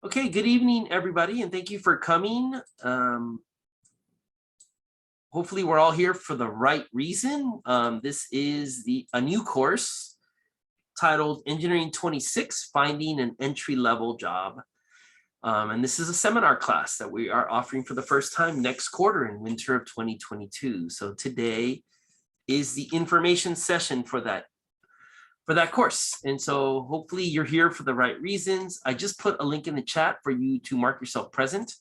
Okay, good evening, everybody, and thank you for coming. Hopefully we're all here for the right reason. This is a new course titled Engineering 26, Finding an Entry-Level Job. And this is a seminar class that we are offering for the first time next quarter in winter of 2022. So today is the information session for that course. And so hopefully you're here for the right reasons. I just put a link in the chat for you to mark yourself present.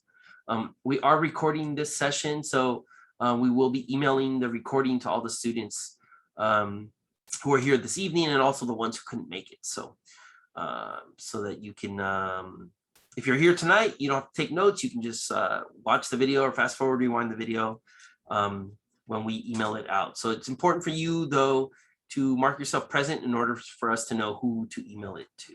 We are recording this session, so we will be emailing the recording to all the students who are here this evening and also the ones who couldn't make it. So so that you can, if you're here tonight, you don't have to take notes. You can just watch the video or fast forward, rewind the video when we email it out. So it's important for you, though, to mark yourself present in order for us to know who to email it to.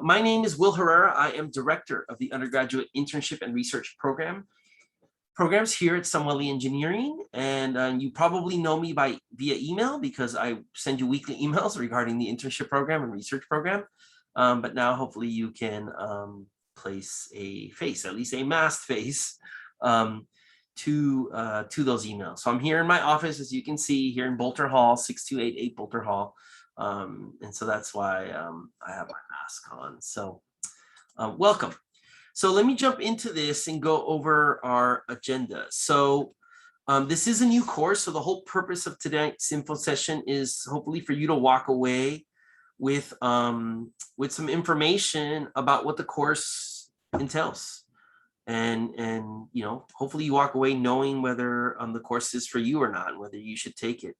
My name is Will Herrera. I am director of the undergraduate internship and research programs here at Samueli Engineering. And you probably know me via email because I send you weekly emails regarding the internship program and research program. But now hopefully you can place a face, at least a masked face, to those emails. So I'm here in my office, as you can see, here in Bolter Hall, 6288 Bolter Hall. And so that's why I have my mask on. So welcome. So let me jump into this and go over our agenda. So this is a new course. So the whole purpose of tonight's info session is hopefully for you to walk away with some information about what the course entails. And you know, hopefully you walk away knowing whether the course is for you or not, and whether you should take it.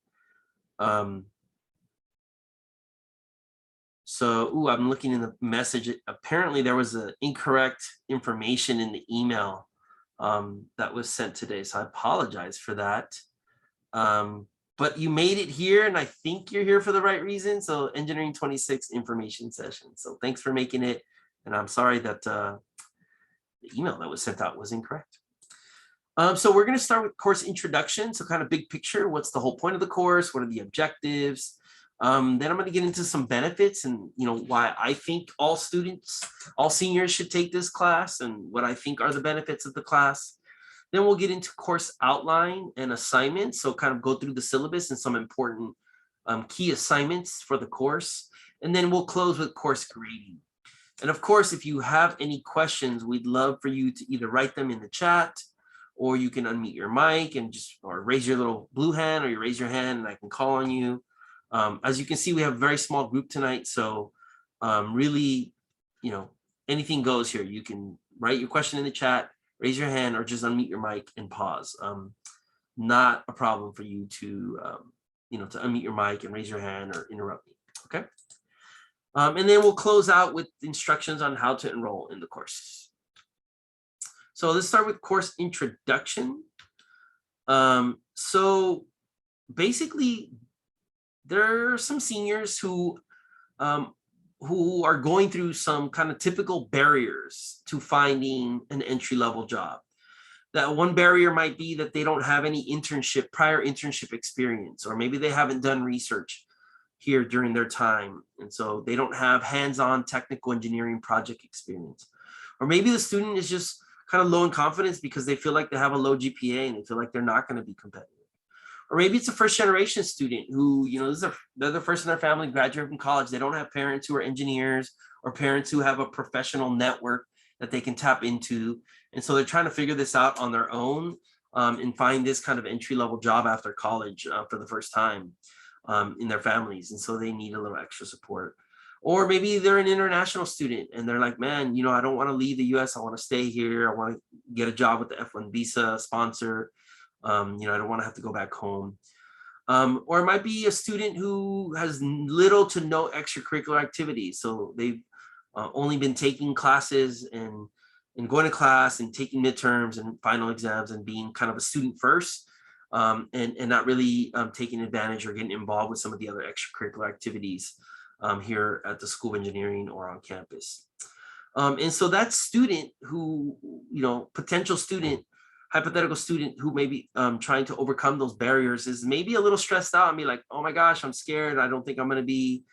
So I'm looking in the message. Apparently there was an incorrect information in the email that was sent today, so I apologize for that. But you made it here, and I think you're here for the right reason. So Engineering 26 information session. So thanks for making it, and I'm sorry that the email that was sent out was incorrect. So we're going to start with course introduction. So kind of big picture, what's the whole point of the course? What are the objectives? Then I'm going to get into some benefits and, you know, why I think all seniors should take this class and what I think are the benefits of the class. Then we'll get into course outline and assignments. So kind of go through the syllabus and some important key assignments for the course. And then we'll close with course grading. And of course, if you have any questions, we'd love for you to either write them in the chat, or you can unmute your mic and or raise your little blue hand, or you raise your hand and I can call on you. As you can see, we have a very small group tonight. So really, you know, anything goes here. You can write your question in the chat, raise your hand, or just unmute your mic and pause. Not a problem for you to, you know, to unmute your mic and raise your hand or interrupt me, okay? And then we'll close out with instructions on how to enroll in the course. So let's start with course introduction. So basically, there are some seniors who are going through some kind of typical barriers to finding an entry-level job. That one barrier might be that they don't have any prior internship experience, or maybe they haven't done research here during their time, and so they don't have hands-on technical engineering project experience. Or maybe the student is just kind of low in confidence because they feel like they have a low GPA and they feel like they're not going to be competitive. Or maybe it's a first-generation student who, you know, they're the first in their family graduate from college. They don't have parents who are engineers or parents who have a professional network that they can tap into, and so they're trying to figure this out on their own and find this kind of entry-level job after college for the first time in their families, and so they need a little extra support. Or maybe they're an international student and they're like, man, you know, I don't want to leave the US. I want to stay here. I want to get a job with the F1 visa sponsor. You know, I don't want to have to go back home. Or it might be a student who has little to no extracurricular activities. So they've only been taking classes and going to class and taking midterms and final exams and being kind of a student first. And not really taking advantage or getting involved with some of the other extracurricular activities here at the School of Engineering or on campus. And so that student who, you know, potential student, hypothetical student who may be trying to overcome those barriers is maybe a little stressed out and be like, oh my gosh, I'm scared. I don't think I'm going to be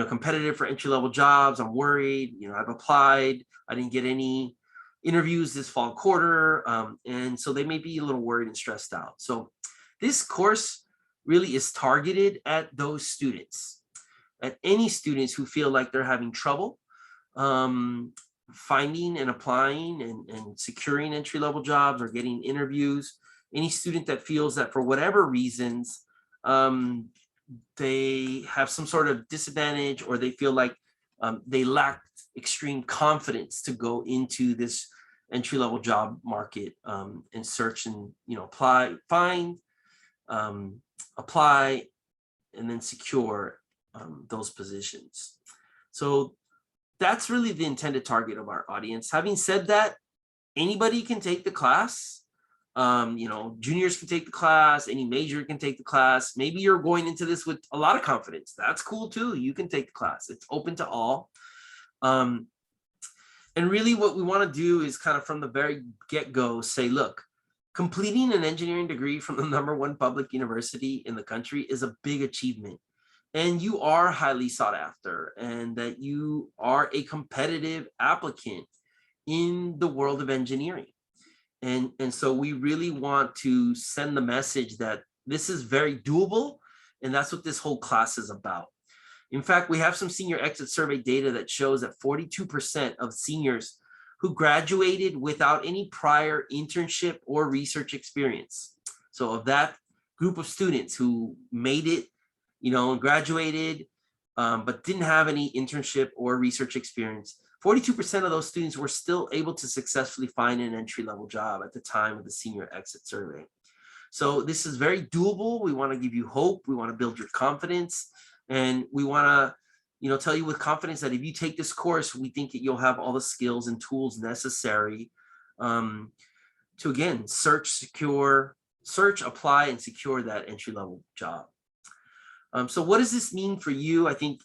competitive for entry-level jobs. I'm worried, I've applied, I didn't get any interviews this fall quarter. And so they may be a little worried and stressed out. So this course really is targeted at those students, at any students who feel like they're having trouble finding and applying and securing entry-level jobs or getting interviews. Any student that feels that for whatever reasons, they have some sort of disadvantage, or they feel like they lack extreme confidence to go into this entry-level job market and search and apply, find, apply, and then secure those positions. So that's really the intended target of our audience. Having said that, anybody can take the class. Juniors can take the class, any major can take the class. Maybe you're going into this with a lot of confidence. That's cool too. You can take the class. It's open to all. And really what we want to do is kind of from the very get-go say, look, completing an engineering degree from the #1 public university in the country is a big achievement. And you are highly sought after, and that you are a competitive applicant in the world of engineering. And so we really want to send the message that this is very doable, and that's what this whole class is about. In fact, we have some senior exit survey data that shows that 42% of seniors who graduated without any prior internship or research experience. So of that group of students who made it, and graduated, but didn't have any internship or research experience, 42% of those students were still able to successfully find an entry-level job at the time of the senior exit survey. So this is very doable. We want to give you hope. We want to build your confidence. And we want to, tell you with confidence that if you take this course, we think that you'll have all the skills and tools necessary to, again, search, apply, and secure that entry-level job. So what does this mean for you? I think,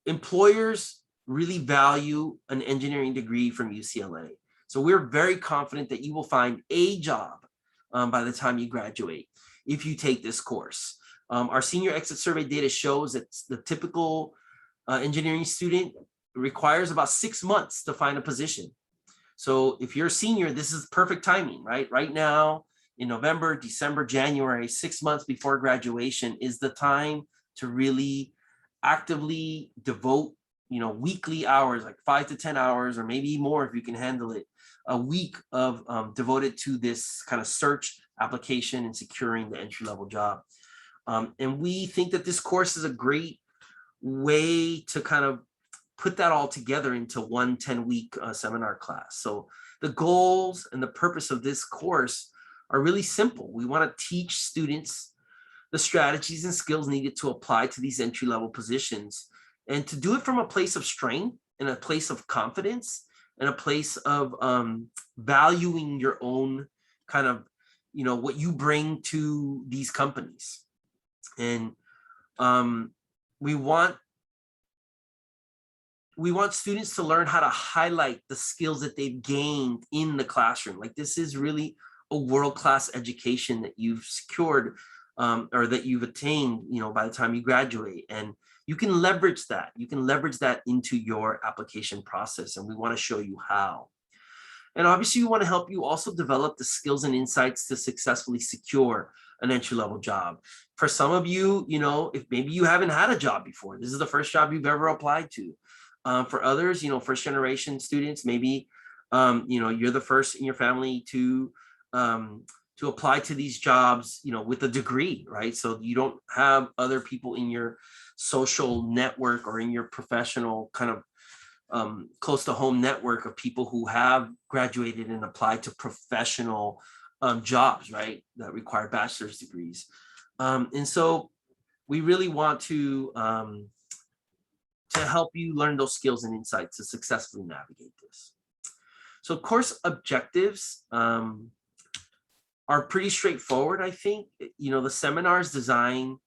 employers really value an engineering degree from UCLA. So we're very confident that you will find a job by the time you graduate if you take this course. Our senior exit survey data shows that the typical engineering student requires about 6 months to find a position. So if you're a senior, this is perfect timing, right? Right now, in November, December, January, 6 months before graduation is the time to really actively devote, weekly hours, like 5 to 10 hours, or maybe more if you can handle it, a week of devoted to this kind of search, application, and securing the entry-level job. And we think that this course is a great way to kind of put that all together into one 10-week seminar class. So the goals and the purpose of this course are really simple. We want to teach students the strategies and skills needed to apply to these entry-level positions, and to do it from a place of strength and a place of confidence and a place of valuing your own kind of, what you bring to these companies. And we want students to learn how to highlight the skills that they've gained in the classroom. Like, this is really a world-class education that you've secured or that you've attained, by the time you graduate. And you can leverage that. You can leverage that into your application process. And we want to show you how. And obviously, we want to help you also develop the skills and insights to successfully secure an entry-level job. For some of you, if maybe you haven't had a job before, this is the first job you've ever applied to. For others, first generation students, maybe, you're the first in your family to apply to these jobs, with a degree, right? So you don't have other people in your social network or in your professional kind of close to home network of people who have graduated and applied to professional jobs, right, that require bachelor's degrees. And so we really want to help you learn those skills and insights to successfully navigate this. So course objectives are pretty straightforward, I think. The seminar is designed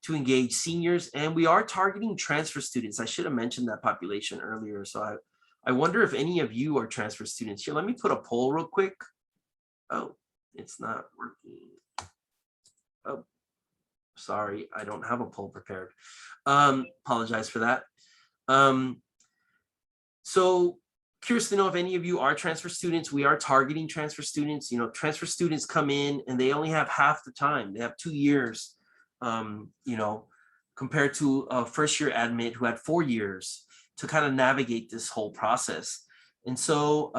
to engage seniors, and we are targeting transfer students. I should have mentioned that population earlier. So I wonder if any of you are transfer students. Here, let me put a poll real quick. Oh, it's not working. Oh, sorry, I don't have a poll prepared. Apologize for that. So curious to know if any of you are transfer students. We are targeting transfer students. You know, transfer students come in and they only have half the time. They have 2 years, you know, compared to a first year admit who had 4 years to kind of navigate this whole process. And so,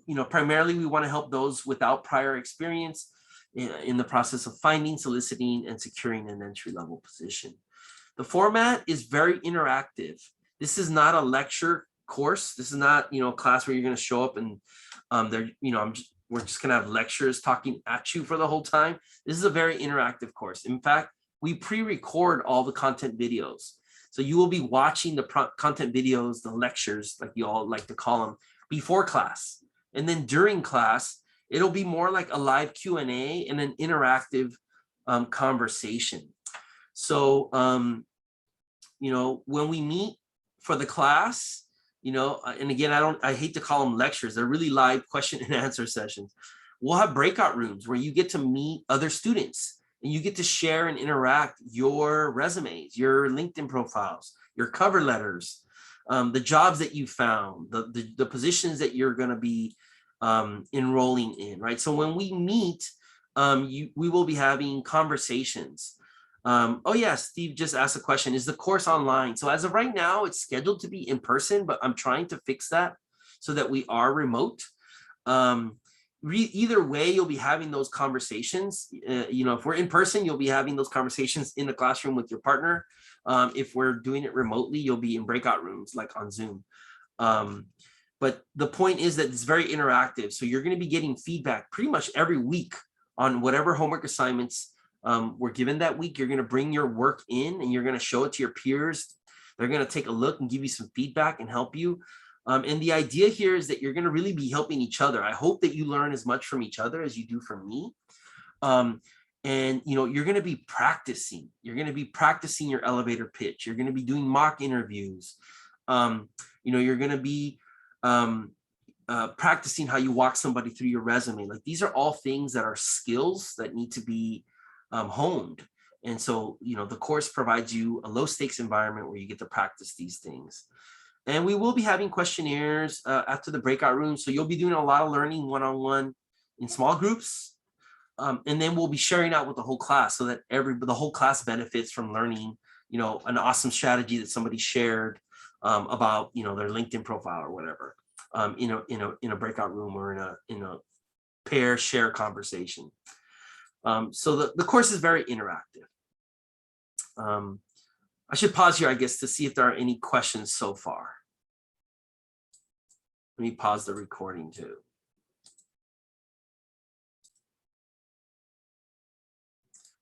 you know, primarily we want to help those without prior experience in the process of finding, soliciting, and securing an entry-level position. The format is very interactive. This is not a lecture course. This is not, you know, a class where you're going to show up and you know, we're just going to have lectures talking at you for the whole time. This is a very interactive course. In fact, we pre-record all the content videos. So you will be watching the content videos, the lectures, like you all like to call them, before class. And then during class, it'll be more like a live Q&A and an interactive conversation. So, you know, when we meet for the class, you know, and again, I hate to call them lectures. They're really live question and answer sessions. We'll have breakout rooms where you get to meet other students and you get to share and interact your resumes, your LinkedIn profiles, your cover letters, the jobs that you found, the positions that you're going to be enrolling in, right? So when we meet, we will be having conversations. Oh yeah, Steve just asked a question, is the course online? So as of right now, it's scheduled to be in person, but I'm trying to fix that so that we are remote. Either way, you'll be having those conversations. You know, if we're in person, you'll be having those conversations in the classroom with your partner. If we're doing it remotely, you'll be in breakout rooms like on Zoom. But the point is that it's very interactive. So you're going to be getting feedback pretty much every week on whatever homework assignments were given that week. You're going to bring your work in and you're going to show it to your peers. They're going to take a look and give you some feedback and help you. And the idea here is that you're going to really be helping each other. I hope that you learn as much from each other as you do from me. And, you know, you're going to be practicing. You're going to be practicing your elevator pitch. You're going to be doing mock interviews. You know, you're going to be practicing how you walk somebody through your resume. Like, these are all things that are skills that need to be honed. And so, you know, the course provides you a low stakes environment where you get to practice these things. And we will be having questionnaires after the breakout room. So you'll be doing a lot of learning one-on-one in small groups. And then we'll be sharing out with the whole class so that the whole class benefits from learning, you know, an awesome strategy that somebody shared about, you know, their LinkedIn profile or whatever, in a breakout room or in a pair share conversation. So the course is very interactive. I should pause here, I guess, to see if there are any questions so far. Let me pause the recording too.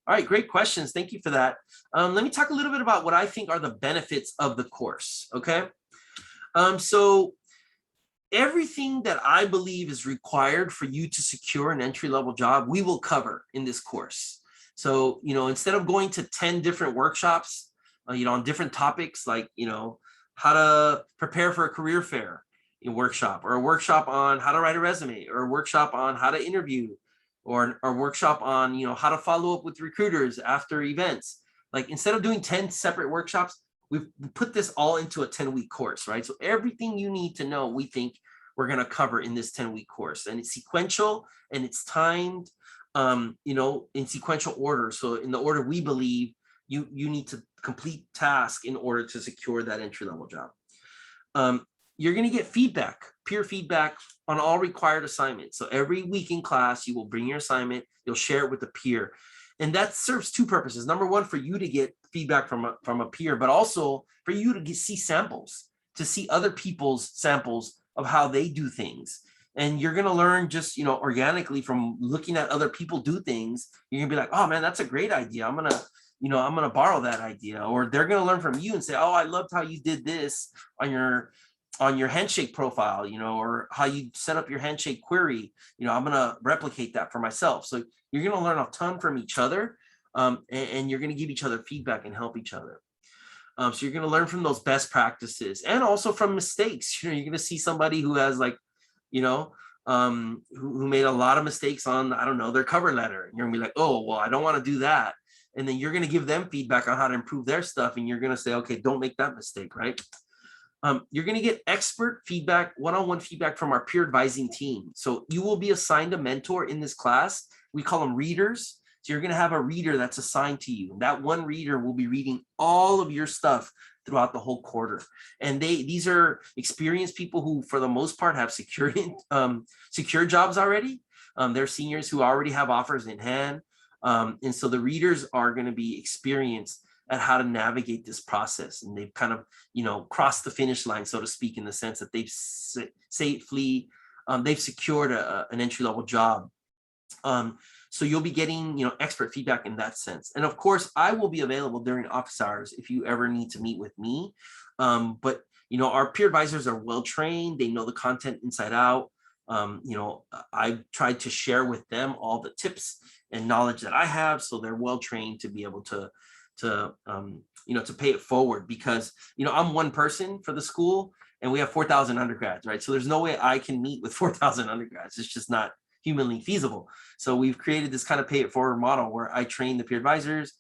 All right, great questions. Thank you for that. Let me talk a little bit about what I think are the benefits of the course, okay? So everything that I believe is required for you to secure an entry-level job, we will cover in this course. So, you know, instead of going to 10 different workshops, you know, on different topics, like, you know, how to prepare for a career fair workshop, or a workshop on how to write a resume, or a workshop on how to interview, or a workshop on, you know, how to follow up with recruiters after events. Like, instead of doing 10 separate workshops, we've put this all into a 10-week course, right? So everything you need to know, we think we're going to cover in this 10-week course, and it's sequential and it's timed, you know, in sequential order. So in the order we believe you need to complete task in order to secure that entry-level job. You're going to get feedback, peer feedback on all required assignments. So every week in class, you will bring your assignment, you'll share it with a peer. And that serves two purposes. Number one, for you to get feedback from a peer, but also for you to see samples, to see other people's samples of how they do things. And you're going to learn just, you know, organically from looking at other people do things. You're going to be like, oh man, that's a great idea. I'm going to borrow that idea. Or they're going to learn from you and say, oh, I loved how you did this on your Handshake profile, you know, or how you set up your Handshake query. You know, I'm going to replicate that for myself. So you're going to learn a ton from each other, and you're going to give each other feedback and help each other. So you're going to learn from those best practices and also from mistakes. You know, you're going to see somebody who has, like, you know, who made a lot of mistakes on, I don't know, their cover letter. And you're going to be like, oh, well, I don't want to do that. and then you're going to give them feedback on how to improve their stuff. And you're going to say, okay, don't make that mistake, right? You're going to get expert feedback, one-on-one feedback from our peer advising team. So you will be assigned a mentor in this class. We call them readers. So you're going to have a reader that's assigned to you. That one reader will be reading all of your stuff throughout the whole quarter. And these are experienced people who, for the most part, have secure jobs already. They're seniors who already have offers in hand. And so the readers are going to be experienced at how to navigate this process. And they've kind of, crossed the finish line, so to speak, in the sense that they've safely, they've secured an entry-level job. So you'll be getting, expert feedback in that sense. And of course, I will be available during office hours if you ever need to meet with me. But, our peer advisors are well-trained. They know the content inside out. I've tried to share with them all the tips and knowledge that I have. So they're well-trained to be able to pay it forward, because, I'm one person for the school and we have 4,000 undergrads, right? So there's no way I can meet with 4,000 undergrads. It's just not humanly feasible. So we've created this kind of pay it forward model where I train the peer advisors,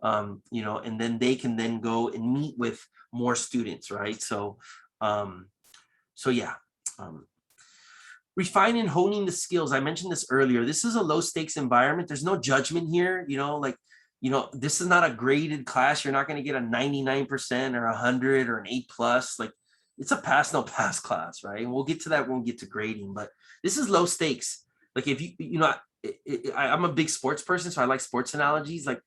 and then they can then go and meet with more students, right? So, yeah. Refine and honing the skills. I mentioned this earlier. This is a low stakes environment. There's no judgment here, this is not a graded class. You're not going to get a 99% or 100 or an 8+. Like, it's a pass, no pass class, right? And we'll get to that when we get to grading, but this is low stakes. Like, if I'm a big sports person, so I like sports analogies. Like,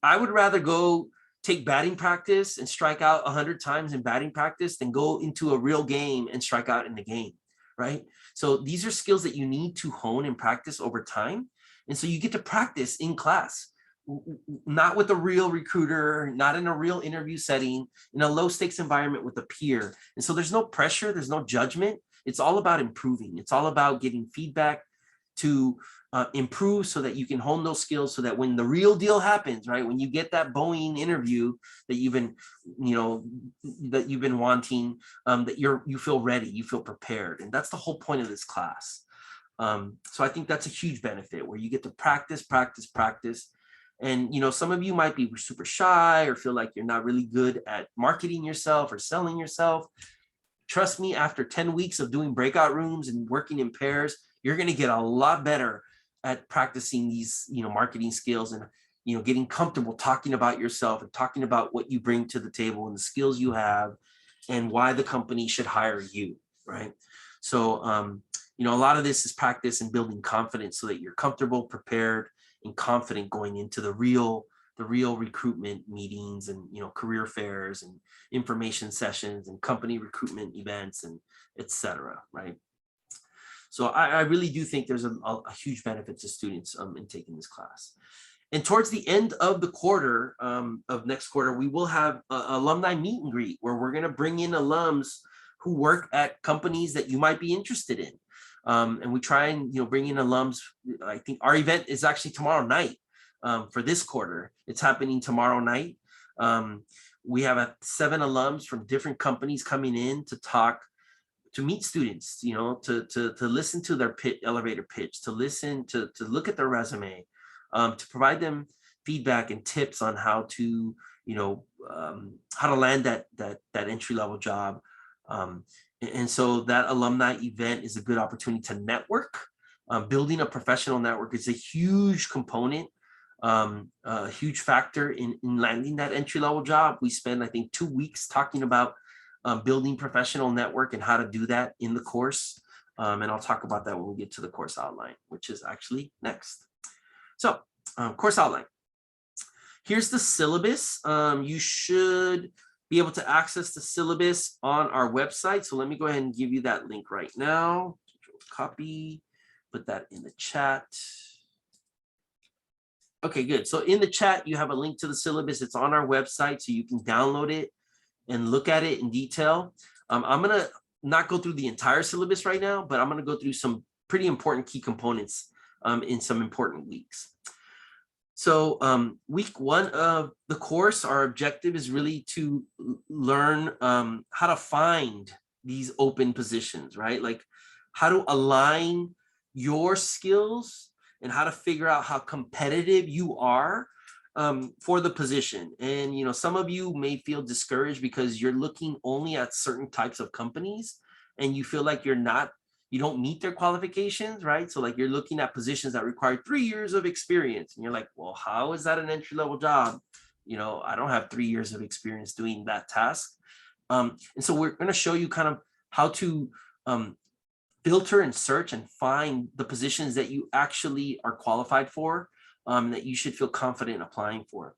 I would rather go take batting practice and strike out 100 times in batting practice than go into a real game and strike out in the game, right? So these are skills that you need to hone and practice over time. And so you get to practice in class, not with a real recruiter, not in a real interview setting, in a low stakes environment with a peer. And so there's no pressure, there's no judgment. It's all about improving. It's all about getting feedback to improve so that you can hone those skills, so that when the real deal happens, right, when you get that Boeing interview that you've been, wanting, that you feel ready, you feel prepared. And that's the whole point of this class. So I think that's a huge benefit, where you get to practice. And, some of you might be super shy or feel like you're not really good at marketing yourself or selling yourself. Trust me, after 10 weeks of doing breakout rooms and working in pairs, you're going to get a lot better at practicing these, marketing skills and, getting comfortable talking about yourself and talking about what you bring to the table and the skills you have and why the company should hire you, right? So, a lot of this is practice and building confidence so that you're comfortable, prepared, and confident going into the real recruitment meetings and, career fairs and information sessions and company recruitment events and etc. Right? So I really do think there's a huge benefit to students in taking this class. And towards the end of the quarter, of next quarter, we will have an alumni meet and greet where we're going to bring in alums who work at companies that you might be interested in. And we try and bring in alums. I think our event is actually tomorrow night for this quarter. It's happening tomorrow night. We have 7 alums from different companies coming in to meet students, to listen to their elevator pitch, to listen, to look at their resume, to provide them feedback and tips on how to land that entry-level job. And so that alumni event is a good opportunity to network. Building a professional network is a huge component, a huge factor in landing that entry-level job. We spend, I think, 2 weeks talking about building professional network and how to do that in the course. And I'll talk about that when we get to the course outline, which is actually next. So course outline. Here's the syllabus. You should be able to access the syllabus on our website. So let me go ahead and give you that link right now. Copy, put that in the chat. Okay, good. So in the chat, you have a link to the syllabus. It's on our website, so you can download it and look at it in detail. I'm gonna not go through the entire syllabus right now, but I'm gonna go through some pretty important key components in some important weeks. So week 1 of the course, our objective is really to learn how to find these open positions, right? Like how to align your skills and how to figure out how competitive you are for the position. And, you know, some of you may feel discouraged because you're looking only at certain types of companies and you feel like you don't meet their qualifications, right? So like you're looking at positions that require 3 years of experience and you're like, well, how is that an entry-level job? You know, I don't have 3 years of experience doing that task. And so we're going to show you kind of how to filter and search and find the positions that you actually are qualified for, that you should feel confident applying for.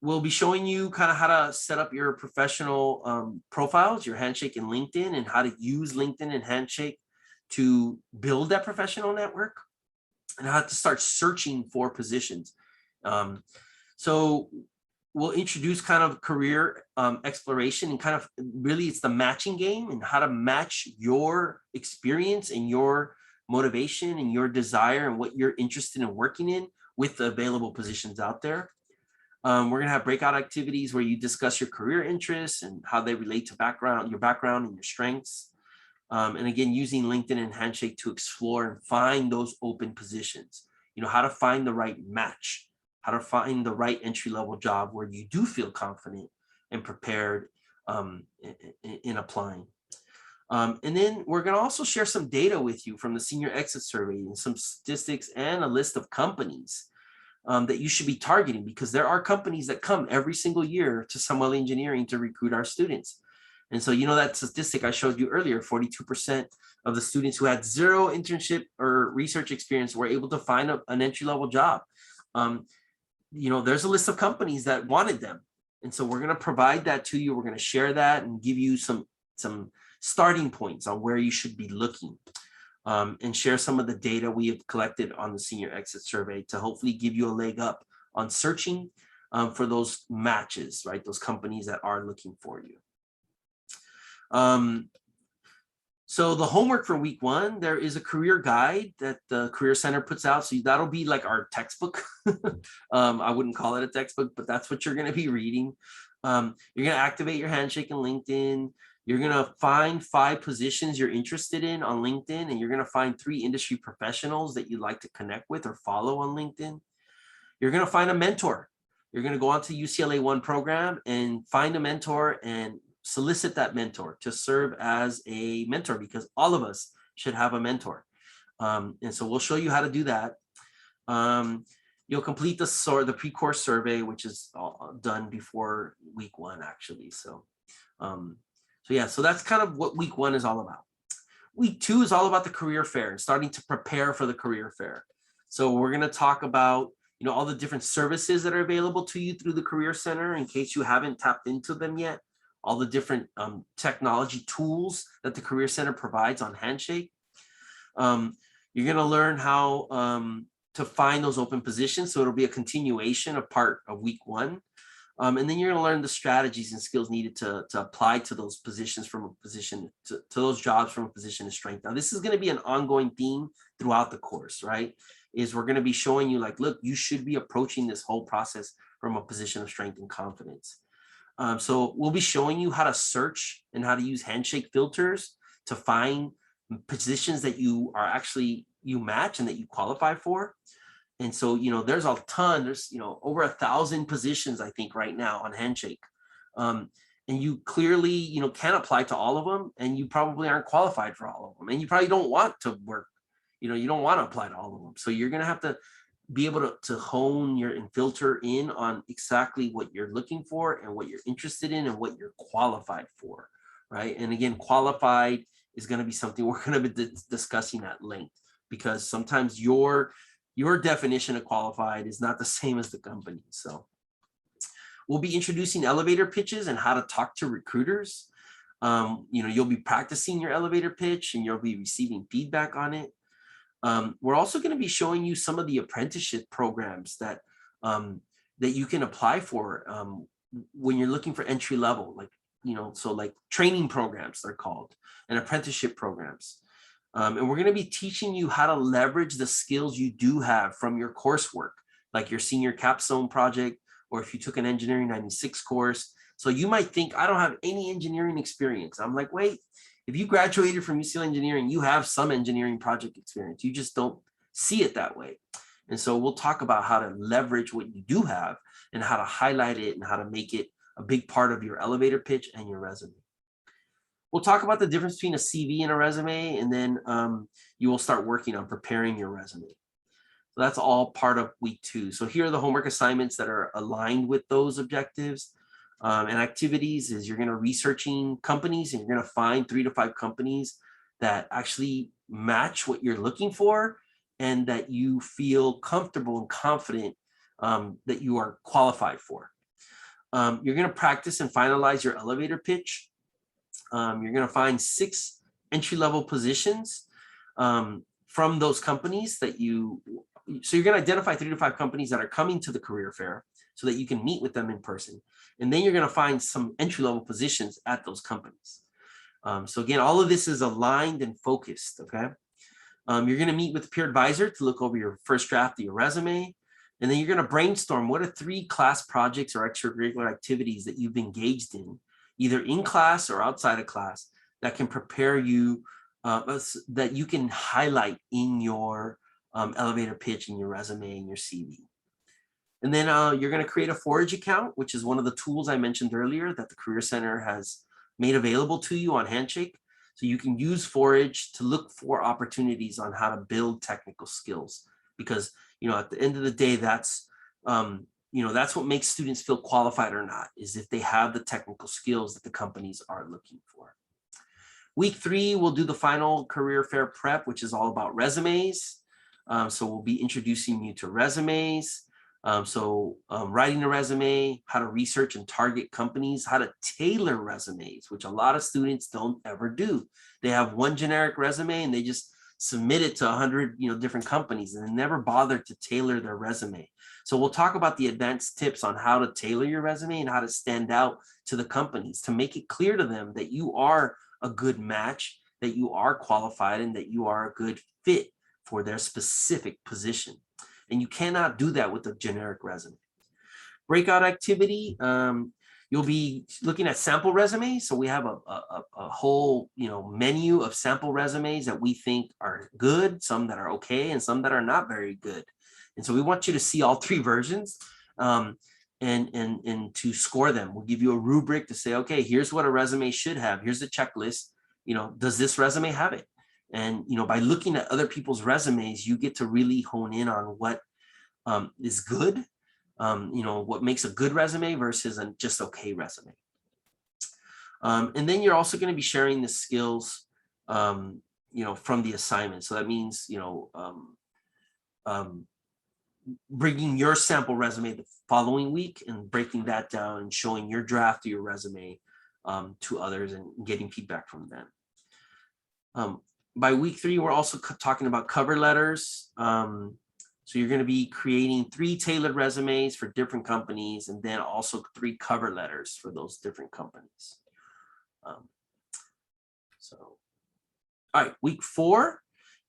We'll be showing you kind of how to set up your professional profiles, your Handshake and LinkedIn, and how to use LinkedIn and Handshake to build that professional network and how to start searching for positions. So we'll introduce kind of career exploration and kind of really it's the matching game and how to match your experience and your motivation and your desire and what you're interested in working in with the available positions out there. We're going to have breakout activities where you discuss your career interests and how they relate to your background and your strengths. And again, using LinkedIn and Handshake to explore and find those open positions, you know, how to find the right match, how to find the right entry-level job where you do feel confident and prepared in applying. And then we're going to also share some data with you from the senior exit survey and some statistics and a list of companies that you should be targeting, because there are companies that come every single year to Samuel Engineering to recruit our students. And so, you know, that statistic I showed you earlier, 42% of the students who had 0 internship or research experience were able to find an entry-level job. You know, there's a list of companies that wanted them. And so we're going to provide that to you. We're going to share that and give you some starting points on where you should be looking, and share some of the data we have collected on the senior exit survey to hopefully give you a leg up on searching for those matches, right? Those companies that are looking for you. So the homework for week 1, there is a career guide that the Career Center puts out. So that'll be like our textbook. I wouldn't call it a textbook, but that's what you're going to be reading. You're going to activate your Handshake and LinkedIn. You're going to find 5 positions you're interested in on LinkedIn, and you're going to find 3 industry professionals that you'd like to connect with or follow on LinkedIn. You're going to find a mentor. You're going to go onto UCLA One program and find a mentor and solicit that mentor to serve as a mentor, because all of us should have a mentor. And so we'll show you how to do that. You'll complete the pre-course survey, which is done before week 1, actually. So so that's kind of what week 1 is all about. Week 2 is all about the career fair and starting to prepare for the career fair. So we're going to talk about, you know, all the different services that are available to you through the Career Center in case you haven't tapped into them yet. All the different technology tools that the Career Center provides on Handshake. You're going to learn how to find those open positions. So it'll be a continuation of part of week 1. And then you're going to learn the strategies and skills needed to apply to those positions from a position to those jobs from a position of strength. Now, this is going to be an ongoing theme throughout the course, right? Is we're going to be showing you like, look, you should be approaching this whole process from a position of strength and confidence. So we'll be showing you how to search and how to use Handshake filters to find positions that you match and that you qualify for. And so, you know, there's you know, over 1,000 positions, I think, right now on Handshake. And you clearly, you know, can apply to all of them, and you probably aren't qualified for all of them. And you probably don't want to work, you know, you don't want to apply to all of them. So you're going to have to be able to hone and filter in on exactly what you're looking for and what you're interested in and what you're qualified for, right? And again, qualified is going to be something we're going to be discussing at length, because sometimes your definition of qualified is not the same as the company. So we'll be introducing elevator pitches and how to talk to recruiters. You know, you'll be practicing your elevator pitch and you'll be receiving feedback on it. We're also going to be showing you some of the apprenticeship programs that you can apply for when you're looking for entry level, like, you know, so like training programs, they're called, and apprenticeship programs. And we're going to be teaching you how to leverage the skills you do have from your coursework, like your senior capstone project, or if you took an Engineering 96 course. So you might think, I don't have any engineering experience. I'm like, wait, if you graduated from UCLA Engineering, you have some engineering project experience. You just don't see it that way. And so we'll talk about how to leverage what you do have and how to highlight it and how to make it a big part of your elevator pitch and your resume. We'll talk about the difference between a CV and a resume, and then you will start working on preparing your resume. So that's all part of week 2. So here are the homework assignments that are aligned with those objectives and activities. Is you're going to researching companies, and you're going to find 3 to 5 companies that actually match what you're looking for and that you feel comfortable and confident that you are qualified for. You're going to practice and finalize your elevator pitch. You're going to find 6 entry-level positions from those companies that so you're going to identify 3 to 5 companies that are coming to the career fair so that you can meet with them in person. And then you're going to find some entry-level positions at those companies. So again, all of this is aligned and focused, okay? You're going to meet with a peer advisor to look over your first draft of your resume. And then you're going to brainstorm what are 3 class projects or extracurricular activities that you've engaged in, either in class or outside of class, that can prepare you, that you can highlight in your elevator pitch, in your resume, and your CV. And then you're going to create a Forage account, which is one of the tools I mentioned earlier that the Career Center has made available to you on Handshake. So you can use Forage to look for opportunities on how to build technical skills, because at the end of the day, that's that's what makes students feel qualified or not, is if they have the technical skills that the companies are looking for. Week 3, we'll do the final career fair prep, which is all about resumes. So we'll be introducing you to resumes. Writing a resume, how to research and target companies, how to tailor resumes, which a lot of students don't ever do. They have one generic resume and they just submit it to 100 different companies, and they never bother to tailor their resume. So we'll talk about the advanced tips on how to tailor your resume and how to stand out to the companies to make it clear to them that you are a good match, that you are qualified, and that you are a good fit for their specific position. And you cannot do that with a generic resume. Breakout activity, you'll be looking at sample resumes. So we have a whole menu of sample resumes that we think are good, some that are okay, and some that are not very good. And so we want you to see all 3 versions and to score them. We'll give you a rubric to say, okay, here's what a resume should have. Here's the checklist. Does this resume have it? And by looking at other people's resumes, you get to really hone in on what is good, what makes a good resume versus a just okay resume. And then you're also going to be sharing the skills, from the assignment. So that means, bringing your sample resume the following week and breaking that down and showing your draft of your resume to others and getting feedback from them. By week 3, we're also talking about cover letters. So you're going to be creating 3 tailored resumes for different companies, and then also 3 cover letters for those different companies. All right, week 4,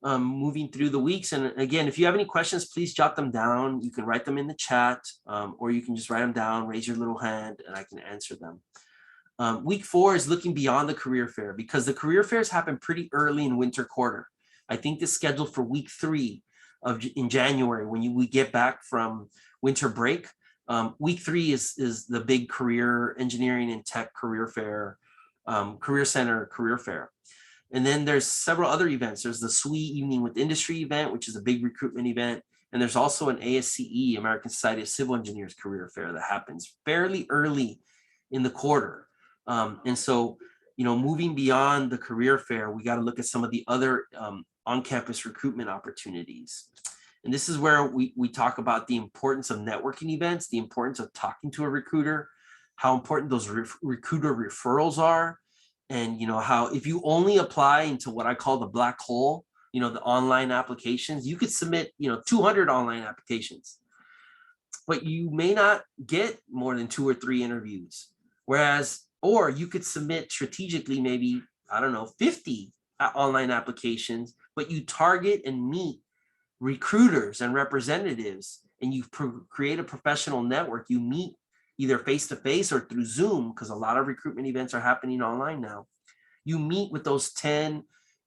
moving through the weeks. And again, if you have any questions, please jot them down. You can write them in the chat, or you can just write them down, raise your little hand, and I can answer them. Week 4 is looking beyond the career fair, because the career fairs happen pretty early in winter quarter. I think it's scheduled for week 3 in January when we get back from winter break. Week 3 is the big career engineering and tech career fair, Career Center career fair. And then there's several other events. There's the SWE Evening with Industry event, which is a big recruitment event. And there's also an ASCE, American Society of Civil Engineers career fair, that happens fairly early in the quarter. And so, moving beyond the career fair, we got to look at some of the other on-campus recruitment opportunities. And this is where we talk about the importance of networking events, the importance of talking to a recruiter, how important those recruiter referrals are, and how if you only apply into what I call the black hole, the online applications, you could submit 200 online applications, but you may not get more than 2 or 3 interviews. Or you could submit strategically maybe, 50 online applications, but you target and meet recruiters and representatives, and you create a professional network. You meet either face-to-face or through Zoom, because a lot of recruitment events are happening online now. You meet with those 10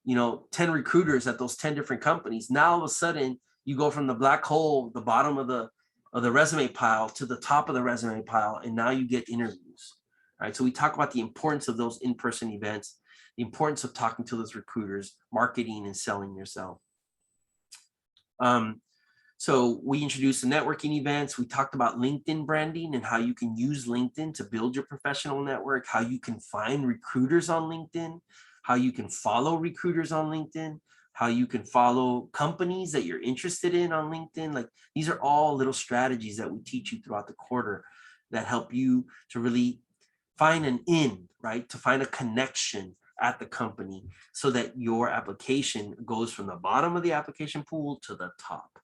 recruiters at those 10 different companies. Now all of a sudden You go from the black hole, the bottom of the resume pile, to the top of the resume pile, and now you get interviews. Right. So we talk about the importance of those in-person events, the importance of talking to those recruiters, marketing and selling yourself. So we introduced the networking events. We talked about LinkedIn branding and how you can use LinkedIn to build your professional network, how you can find recruiters on LinkedIn, how you can follow recruiters on LinkedIn, how you can follow companies that you're interested in on LinkedIn. Like, these are all little strategies that we teach you throughout the quarter that help you to really find an in, right? To find a connection at the company so that your application goes from the bottom of the application pool to the top.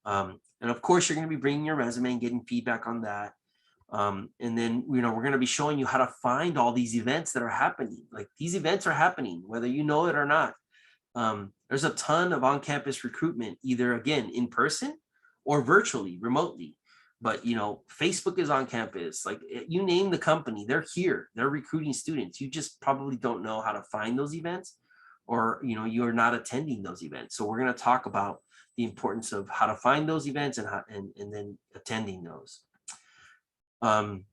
And of course, you're going to be bringing your resume and getting feedback on that. And then, we're going to be showing you how to find all these events that are happening. Like, these events are happening, whether you know it or not. There's a ton of on-campus recruitment, either, again, in person or virtually, remotely. But, Facebook is on campus. Like, you name the company, they're here. They're recruiting students. You just probably don't know how to find those events, or, you're not attending those events. So we're going to talk about the importance of how to find those events and then attending those. And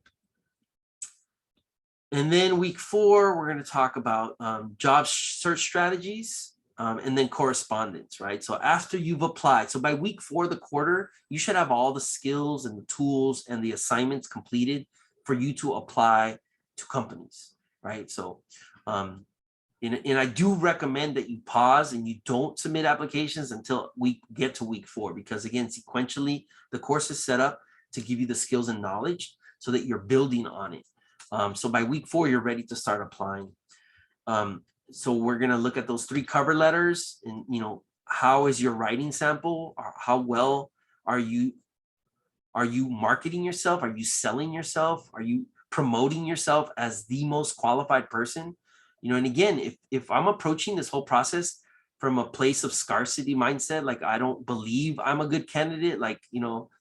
then week 4, we're going to talk about job search strategies, and then correspondence, right? So after you've applied, so by week 4 of the quarter, you should have all the skills and the tools and the assignments completed for you to apply to companies, right? So, and I do recommend that you pause and you don't submit applications until we get to week 4, because, again, sequentially, the course is set up to give you the skills and knowledge so that you're building on it. So by week 4, you're ready to start applying. So we're going to look at those 3 cover letters, and, how is your writing sample? How well are you marketing yourself? Are you selling yourself? Are you promoting yourself as the most qualified person? And again, if I'm approaching this whole process from a place of scarcity mindset, like, I don't believe I'm a good candidate, like,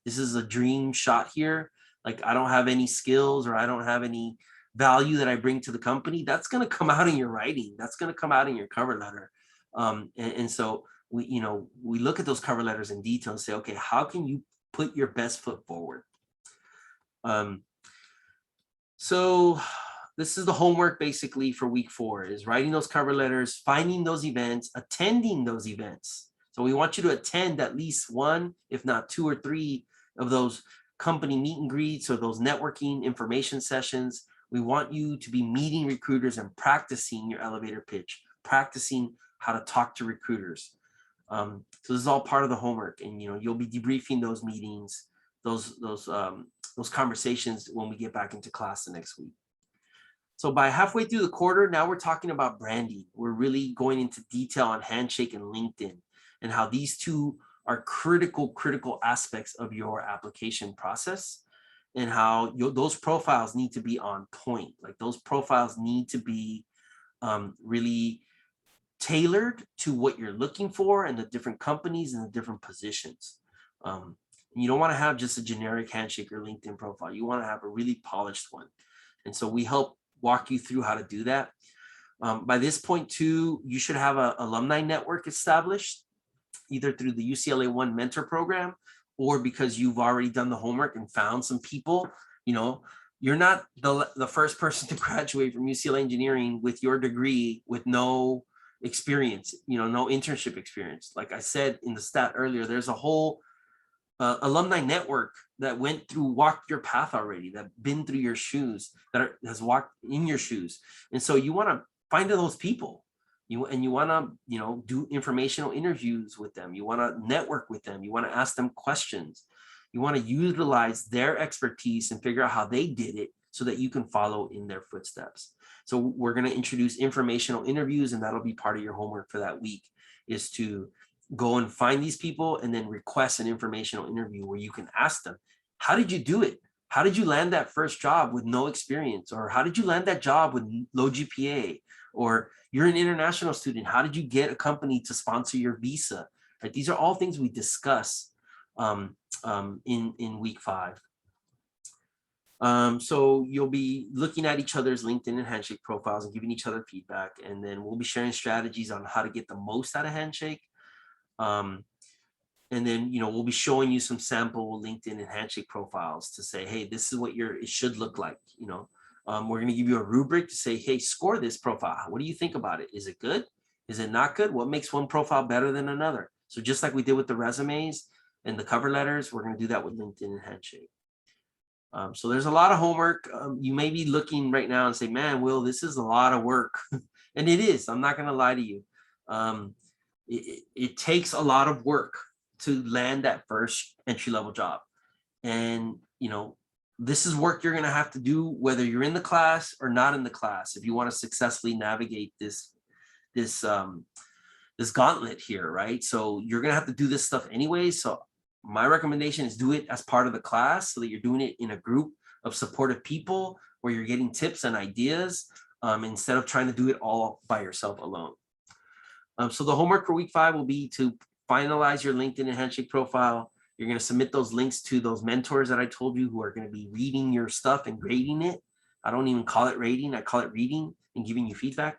this is a dream shot here, like, I don't have any skills or I don't have any value that I bring to the company, that's going to come out in your writing. That's going to come out in your cover letter. And so we look at those cover letters in detail and say, okay, how can you put your best foot forward? So this is the homework basically for week 4, is writing those cover letters, finding those events, attending those events. So we want you to attend at least 1, if not 2 or 3 of those company meet and greets or those networking information sessions. We want you to be meeting recruiters and practicing your elevator pitch, practicing how to talk to recruiters. So this is all part of the homework, and you'll be debriefing those meetings, those conversations when we get back into class the next week. So by halfway through the quarter, now we're talking about branding. We're really going into detail on Handshake and LinkedIn, and how these 2 are critical aspects of your application process, and how those profiles need to be on point. Like, those profiles need to be really tailored to what you're looking for and the different companies and the different positions. You don't want to have just a generic Handshake or LinkedIn profile. You want to have a really polished one. And so we help walk you through how to do that. By this point too, you should have an alumni network established, either through the UCLA One Mentor Program, or because you've already done the homework and found some people. You're not the first person to graduate from UCLA engineering with your degree with no experience, no internship experience. Like I said in the stat earlier, there's a whole alumni network that walked your path already, that been through your shoes, has walked in your shoes. And so you want to find those people. You want to, do informational interviews with them. You want to network with them. You want to ask them questions. You want to utilize their expertise and figure out how they did it so that you can follow in their footsteps. So we're going to introduce informational interviews, and that'll be part of your homework for that week, is to go and find these people and then request an informational interview where you can ask them, how did you do it? How did you land that first job with no experience? Or how did you land that job with low GPA? Or you're an international student, how did you get a company to sponsor your visa? Right? These are all things we discuss in week 5. So you'll be looking at each other's LinkedIn and Handshake profiles and giving each other feedback. And then we'll be sharing strategies on how to get the most out of Handshake. And then, we'll be showing you some sample LinkedIn and Handshake profiles to say, hey, this is what it should look like. We're going to give you a rubric to say, hey, score this profile. What do you think about it? Is it good? Is it not good? What makes one profile better than another? So just like we did with the resumes and the cover letters, we're going to do that with LinkedIn and Handshake. So there's a lot of homework. You may be looking right now and say, man, Will, this is a lot of work. And it is. I'm not going to lie to you. It takes a lot of work to land that first entry-level job. And, this is work you're going to have to do whether you're in the class or not in the class if you want to successfully navigate this gauntlet here, right? So you're going to have to do this stuff anyway. So my recommendation is do it as part of the class so that you're doing it in a group of supportive people where you're getting tips and ideas instead of trying to do it all by yourself alone. So the homework for week 5 will be to finalize your LinkedIn and Handshake profile. You're going to submit those links to those mentors that I told you who are going to be reading your stuff and grading it. I don't even call it rating. I call it reading and giving you feedback.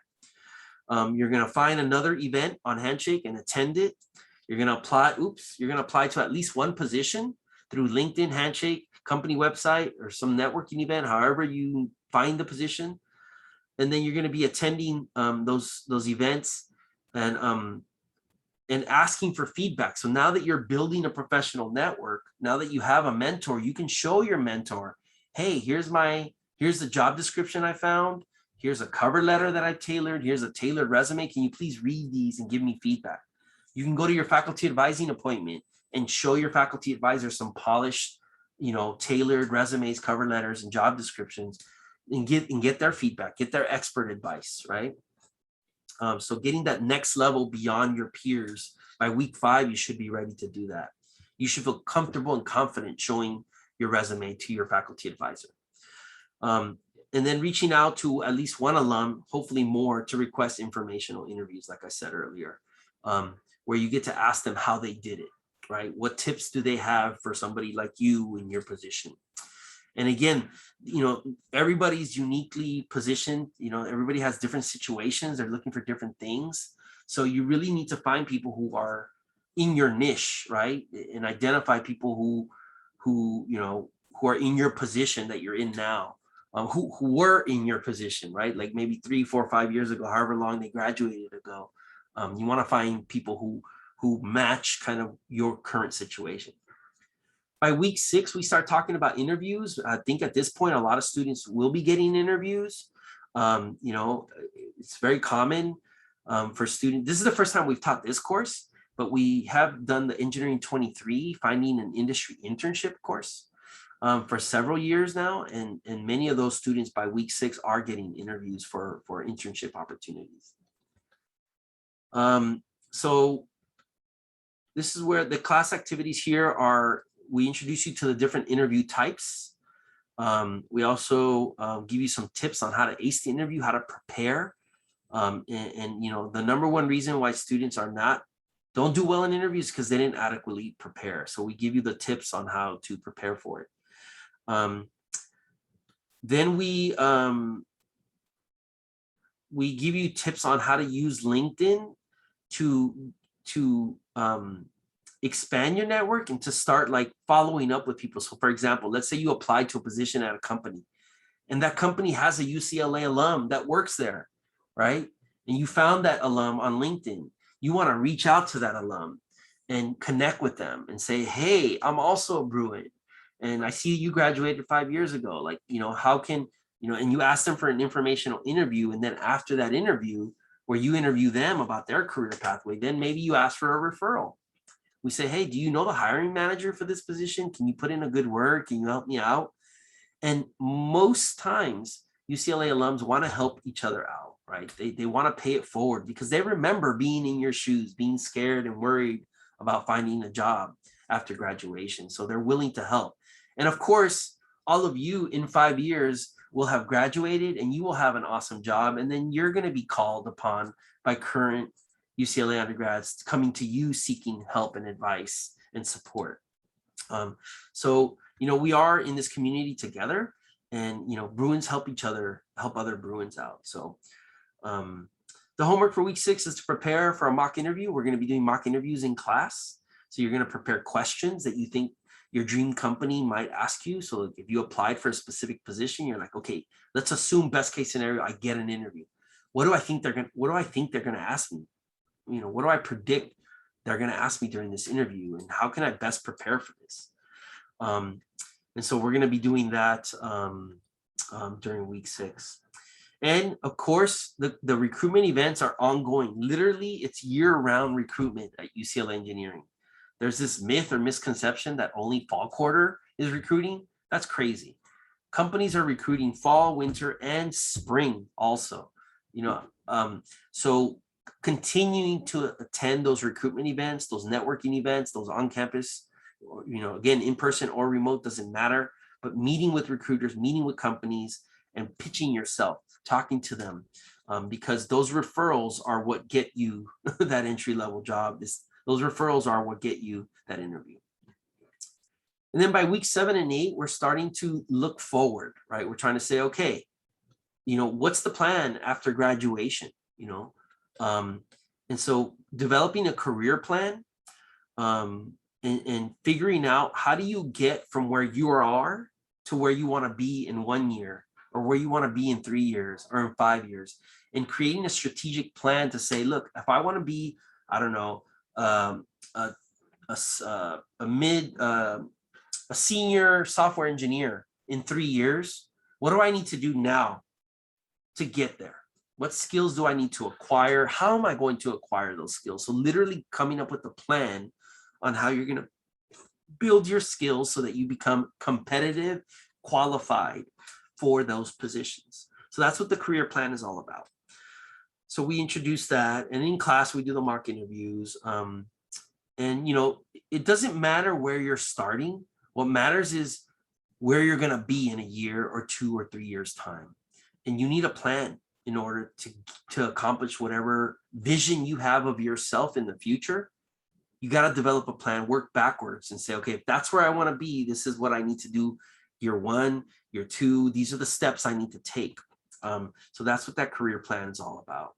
You're going to find another event on Handshake and attend it. You're going to apply to at least one position through LinkedIn, Handshake, company website, or some networking event, however you find the position. And then you're going to be attending those events and asking for feedback. So now that you're building a professional network, now that you have a mentor, you can show your mentor, hey, here's the job description I found. Here's a cover letter that I tailored. Here's a tailored resume. Can you please read these and give me feedback? You can go to your faculty advising appointment and show your faculty advisor some polished, tailored resumes, cover letters, and job descriptions and get their feedback, get their expert advice, right? So getting that next level beyond your peers, by week 5, you should be ready to do that. You should feel comfortable and confident showing your resume to your faculty advisor. And then reaching out to at least one alum, hopefully more, to request informational interviews, like I said earlier, where you get to ask them how they did it, right? What tips do they have for somebody like you in your position? And again, everybody's uniquely positioned. Everybody has different situations. They're looking for different things. So you really need to find people who are in your niche, right? And identify people who are in your position that you're in now, who were in your position, right? Like maybe 3, 4, 5 years ago, however long they graduated ago. You want to find people who match kind of your current situation. By week 6, we start talking about interviews. I think at this point, a lot of students will be getting interviews. It's very common for students. This is the first time we've taught this course, but we have done the Engineering 23 Finding an Industry Internship course for several years now. And many of those students by week 6 are getting interviews for internship opportunities. So this is where the class activities here are. We introduce you to the different interview types. We also give you some tips on how to ace the interview, how to prepare. And the number one reason why students don't do well in interviews because they didn't adequately prepare. So we give you the tips on how to prepare for it. Then we give you tips on how to use LinkedIn to expand your network and to start like following up with people. So for example, let's say you applied to a position at a company and that company has a UCLA alum that works there, right? And you found that alum on LinkedIn. You want to reach out to that alum and connect with them and say, hey, I'm also a Bruin. And I see you graduated 5 years ago. Like, how can, and you ask them for an informational interview. And then after that interview, where you interview them about their career pathway, then maybe you ask for a referral. We say, hey, do you know the hiring manager for this position? Can you put in a good word? Can you help me out? And most times, UCLA alums want to help each other out, right? They want to pay it forward because they remember being in your shoes, being scared and worried about finding a job after graduation. So they're willing to help. And of course, all of you in 5 years will have graduated and you will have an awesome job. And then you're going to be called upon by current UCLA undergrads coming to you seeking help and advice and support. So, we are in this community together and, Bruins help each other, help other Bruins out. So the homework for week 6 is to prepare for a mock interview. We're going to be doing mock interviews in class. So you're going to prepare questions that you think your dream company might ask you. So if you applied for a specific position, you're like, okay, let's assume best case scenario, I get an interview. What do I think they're going to ask me? What do I predict they're going to ask me during this interview, and how can I best prepare for this? And so we're going to be doing that during week 6. And of course, the recruitment events are ongoing. Literally, it's year-round recruitment at UCLA Engineering. There's this myth or misconception that only fall quarter is recruiting. That's crazy. Companies are recruiting fall, winter, and spring also. So continuing to attend those recruitment events, those networking events, those on-campus, again, in person or remote, doesn't matter, but meeting with recruiters, meeting with companies, and pitching yourself, talking to them, because those referrals are what get you that entry-level job. Those referrals are what get you that interview. And then by week 7 and 8, we're starting to look forward, right? We're trying to say, okay, what's the plan after graduation? And so developing a career plan, and figuring out how do you get from where you are to where you want to be in 1 year, or where you want to be in 3 years or in 5 years, and creating a strategic plan to say, look, if I want to be, I don't know, a senior software engineer in 3 years, what do I need to do now to get there? What skills do I need to acquire? How am I going to acquire those skills? So literally coming up with a plan on how you're going to build your skills so that you become competitive, qualified for those positions. So that's what the career plan is all about. So we introduce that, and in class we do the mock interviews. And it doesn't matter where you're starting. What matters is where you're going to be in a year or 2 or 3 years time. And you need a plan in order to accomplish whatever vision you have of yourself in the future. You got to develop a plan, work backwards, and say, okay, if that's where I want to be, this is what I need to do year 1, year 2. These are the steps I need to take. So that's what that career plan is all about.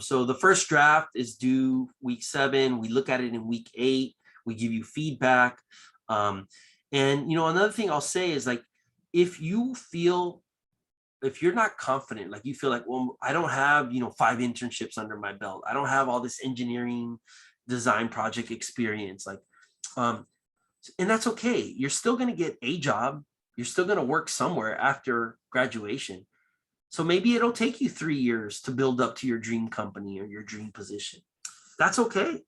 So the first draft is due week 7. We look at it in week 8. We give you feedback. And another thing I'll say is, like, if you're not confident, like you feel like, well, I don't have, 5 internships under my belt, I don't have all this engineering design project experience, like, and that's okay. You're still going to get a job. You're still going to work somewhere after graduation. So maybe it'll take you 3 years to build up to your dream company or your dream position. That's okay.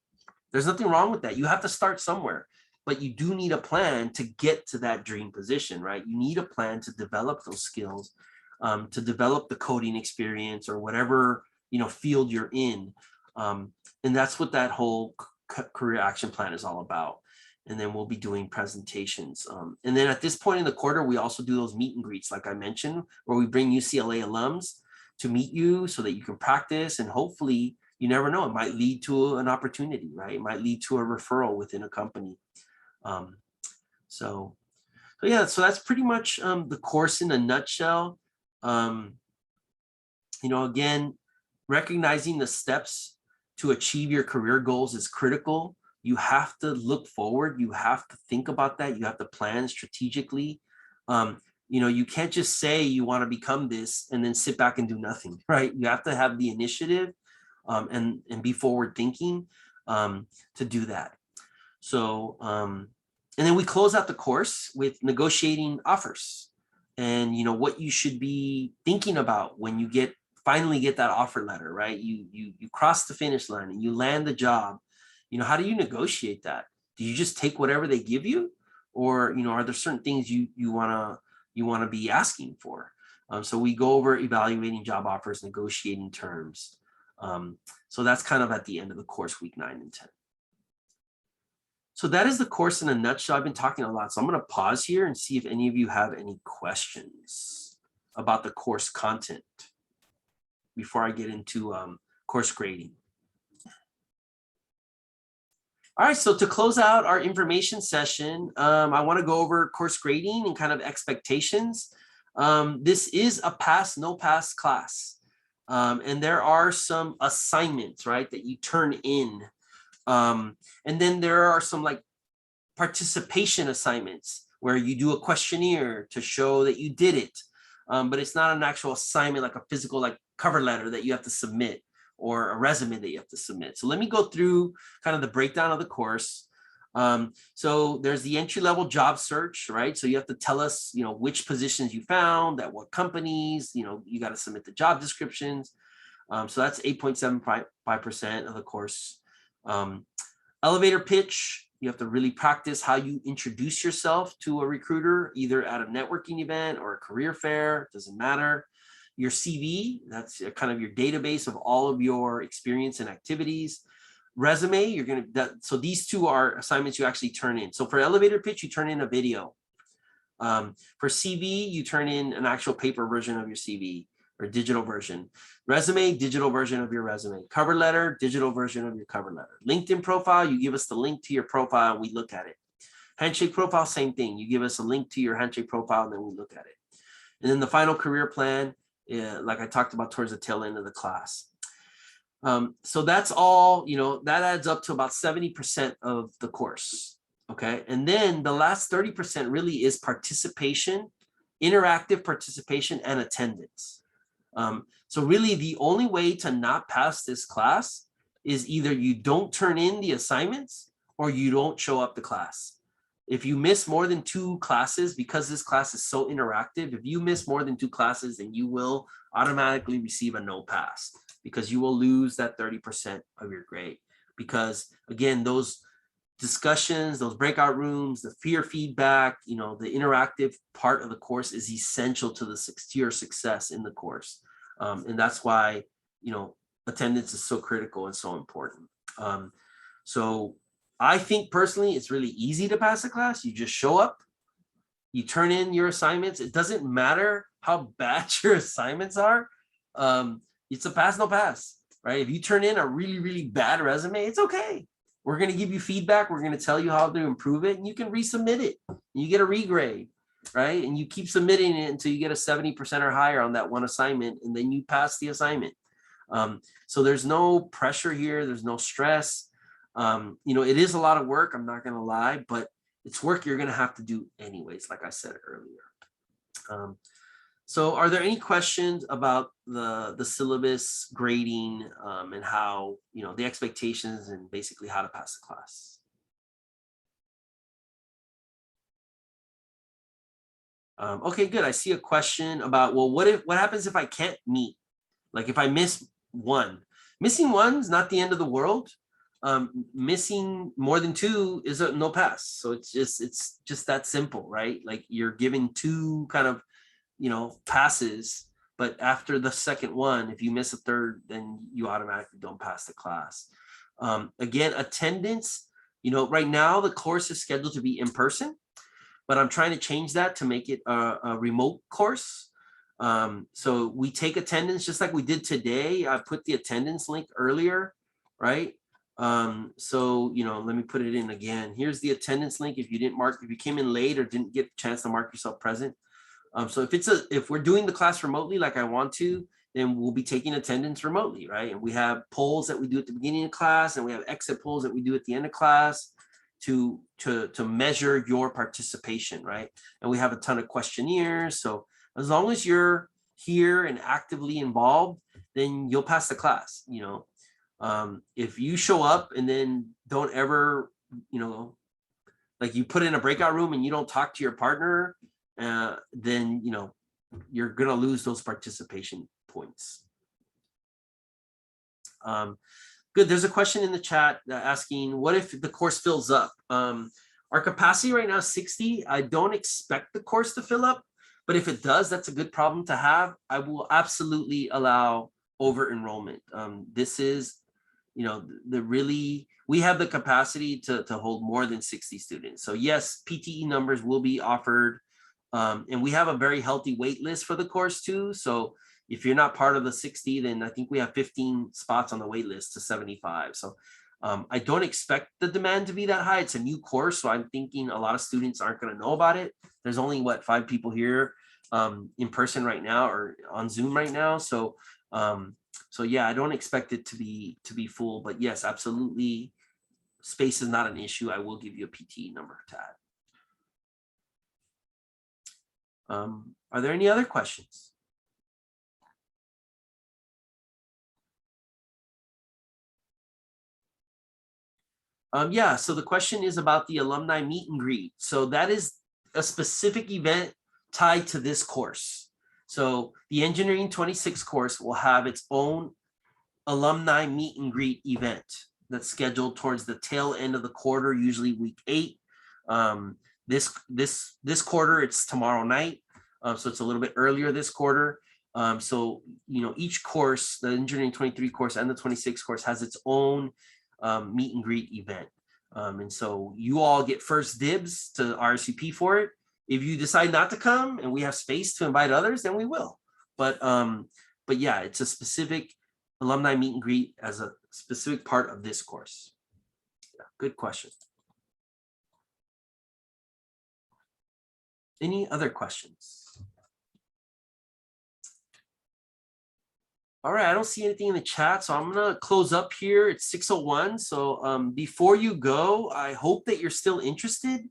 There's nothing wrong with that. You have to start somewhere, but you do need a plan to get to that dream position, right? You need a plan to develop those skills, to develop the coding experience or whatever, field you're in. And that's what that whole career action plan is all about. And then we'll be doing presentations. And then at this point in the quarter, we also do those meet and greets, like I mentioned, where we bring UCLA alums to meet you so that you can practice, and hopefully, you never know, it might lead to an opportunity, right? It might lead to a referral within a company. So yeah, so that's pretty much the course in a nutshell. Again, recognizing the steps to achieve your career goals is critical. You have to look forward. You have to think about that. You have to plan strategically. You can't just say you want to become this and then sit back and do nothing, right? You have to have the initiative and be forward thinking to do that. So, and then we close out the course with negotiating offers, and what you should be thinking about when you finally get that offer letter, right? You cross the finish line and you land the job. How do you negotiate that? Do you just take whatever they give you, or are there certain things you want to be asking for? So we go over evaluating job offers, negotiating terms. So that's kind of at the end of the course, week 9 and 10. So that is the course in a nutshell. I've been talking a lot, so I'm going to pause here and see if any of you have any questions about the course content before I get into course grading. All right, so to close out our information session, I want to go over course grading and kind of expectations. This is a pass, no pass class. And there are some assignments, right, that you turn in And then there are some like participation assignments where you do a questionnaire to show that you did it. But it's not an actual assignment like a physical like cover letter that you have to submit or a resume that you have to submit. So let me go through kind of the breakdown of the course. So there's the entry-level job search, right? So you have to tell us, which positions you found, at what companies, you got to submit the job descriptions. So that's 8.75% of the course. Elevator pitch, you have to really practice how you introduce yourself to a recruiter, either at a networking event or a career fair, doesn't matter. Your CV, that's kind of your database of all of your experience and activities. Resume, so these two are assignments you actually turn in. So for elevator pitch, you turn in a video. For CV, you turn in an actual paper version of your CV or digital version. Resume, digital version of your resume. Cover letter, digital version of your cover letter. LinkedIn profile, you give us the link to your profile and we look at it. Handshake profile, same thing. You give us a link to your Handshake profile and then we look at it. And then the final career plan, like I talked about towards the tail end of the class. So that's all, that adds up to about 70% of the course. Okay. And then the last 30% really is participation, interactive participation, and attendance. So really the only way to not pass this class is either you don't turn in the assignments or you don't show up to class. If you miss more than 2 classes, because this class is so interactive, if you miss more than 2 classes, then you will automatically receive a no pass because you will lose that 30% of your grade. Because again, those discussions, those breakout rooms, the peer feedback, the interactive part of the course is essential to your success in the course. And that's why, attendance is so critical and so important. So I think personally, it's really easy to pass a class. You just show up, you turn in your assignments. It doesn't matter how bad your assignments are. It's a pass, no pass, right? If you turn in a really, really bad resume, it's okay. We're going to give you feedback. We're going to tell you how to improve it, and you can resubmit it. You get a regrade, right? And you keep submitting it until you get a 70% or higher on that one assignment, and then you pass the assignment. So there's no pressure here. There's no stress. It is a lot of work. I'm not going to lie, but it's work you're going to have to do anyways, like I said earlier. So are there any questions about the syllabus grading and how, the expectations and basically how to pass the class? Okay, good. I see a question about, well, what happens if I can't meet? Like if I miss one? Missing one's not the end of the world. Missing more than 2 is a no pass. So it's just that simple, right? Like you're given 2 kind of, passes, but after the second one, if you miss a third, then you automatically don't pass the class. Again, attendance, right now the course is scheduled to be in person, but I'm trying to change that to make it a remote course. So we take attendance just like we did today. I put the attendance link earlier, right? So, let me put it in again. Here's the attendance link. If you came in late or didn't get a chance to mark yourself present. So if we're doing the class remotely, like I want to, then we'll be taking attendance remotely, right? And we have polls that we do at the beginning of class, and we have exit polls that we do at the end of class to measure your participation, right? And we have a ton of questionnaires. So as long as you're here and actively involved, then you'll pass the class. If you show up and then don't ever, like you put in a breakout room and you don't talk to your partner, then you're gonna lose those participation points. Good. There's a question in the chat asking, what if the course fills up? Our capacity right now is 60. I don't expect the course to fill up, but if it does, that's a good problem to have. I will absolutely allow over enrollment. This is, we have the capacity to hold more than 60 students. So yes, PTE numbers will be offered. And we have a very healthy wait list for the course too. So if you're not part of the 60, then I think we have 15 spots on the wait list to 75. So I don't expect the demand to be that high. It's a new course, so I'm thinking a lot of students aren't going to know about it. There's only 5 people here in person right now or on Zoom right now. So yeah, I don't expect it to be full, but yes, absolutely. space is not an issue, I will give you a PT number to add. Are there any other questions? Yeah, so the question is about the alumni meet and greet. So that is a specific event tied to this course. So the Engineering 26 course will have its own alumni meet and greet event that's scheduled towards the tail end of the quarter, usually week 8. This quarter, it's tomorrow night. So it's a little bit earlier this quarter. So, each course, the Engineering 23 course and the 26 course has its own meet and greet event. And so you all get first dibs to RSVP for it. If you decide not to come and we have space to invite others, then we will. But yeah, it's a specific alumni meet and greet as a specific part of this course. Yeah, good question. Any other questions? All right, I don't see anything in the chat, so I'm gonna close up here. It's 6:01. So before you go, I hope that you're still interested.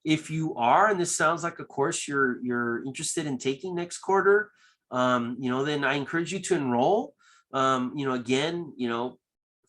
If you are, and this sounds like a course you're interested in taking next quarter, then I encourage you to enroll. Again,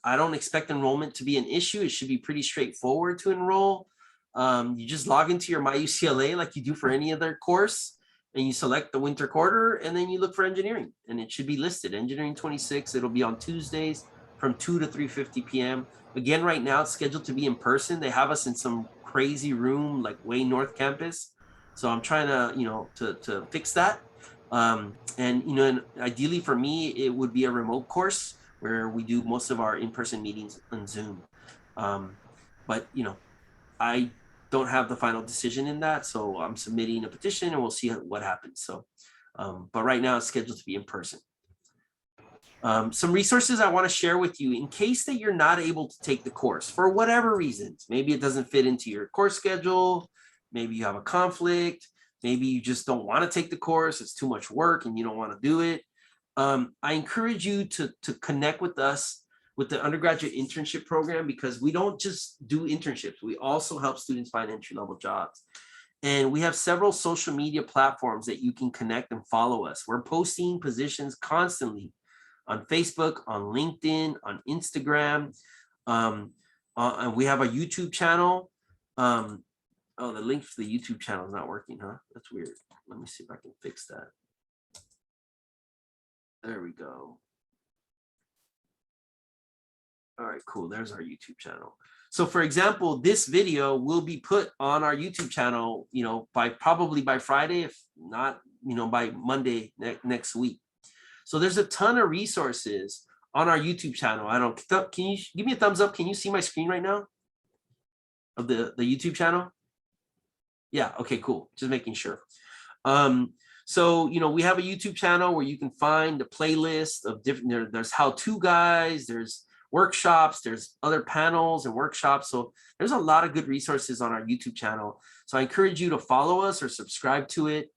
I don't expect enrollment to be an issue. It should be pretty straightforward to enroll. You just log into your MyUCLA like you do for any other course, and you select the winter quarter, and then you look for engineering, and it should be listed. Engineering 26, it'll be on Tuesdays from 2 to 3:50 p.m. Again, right now it's scheduled to be in person. They have us in some crazy room like way north campus. So I'm trying to fix that. And ideally for me, it would be a remote course where we do most of our in-person meetings on Zoom. But I don't have the final decision in that, so I'm submitting a petition and we'll see what happens. So, but right now it's scheduled to be in person. Some resources I want to share with you in case that you're not able to take the course for whatever reasons. Maybe it doesn't fit into your course schedule. Maybe you have a conflict. Maybe you just don't want to take the course. It's too much work and you don't want to do it. I encourage you to connect with us with the undergraduate internship program, because we don't just do internships. We also help students find entry-level jobs. And we have several social media platforms that you can connect and follow us. We're posting positions constantly on Facebook, on LinkedIn, on Instagram. And we have a YouTube channel. Oh, the link to the YouTube channel is not working, huh? That's weird. Let me see if I can fix that. There we go. All right, cool. There's our YouTube channel. So for example, this video will be put on our YouTube channel, probably by Friday, if not, by Monday next week. So there's a ton of resources on our YouTube channel. Can you give me a thumbs up? Can you see my screen right now of the YouTube channel? Yeah, okay, cool. Just making sure. So, we have a YouTube channel where you can find a playlist of different, there's how-to guides, there's workshops, there's other panels and workshops. So there's a lot of good resources on our YouTube channel. So I encourage you to follow us or subscribe to it.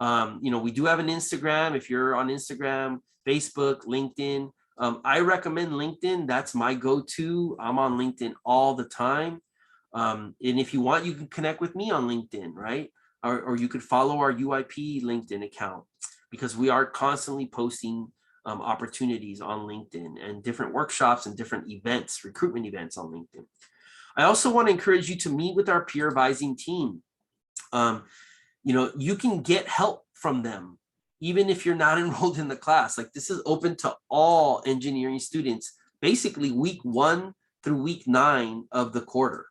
We do have an Instagram. If you're on Instagram, Facebook, LinkedIn, I recommend LinkedIn. That's my go-to. I'm on LinkedIn all the time. And if you want, you can connect with me on LinkedIn, right? Or you could follow our UIP LinkedIn account, because we are constantly posting opportunities on LinkedIn and different workshops and different events, recruitment events on LinkedIn. I also want to encourage you to meet with our peer advising team. You can get help from them, even if you're not enrolled in the class. Like, this is open to all engineering students, basically week 1 through week 9 of the quarter.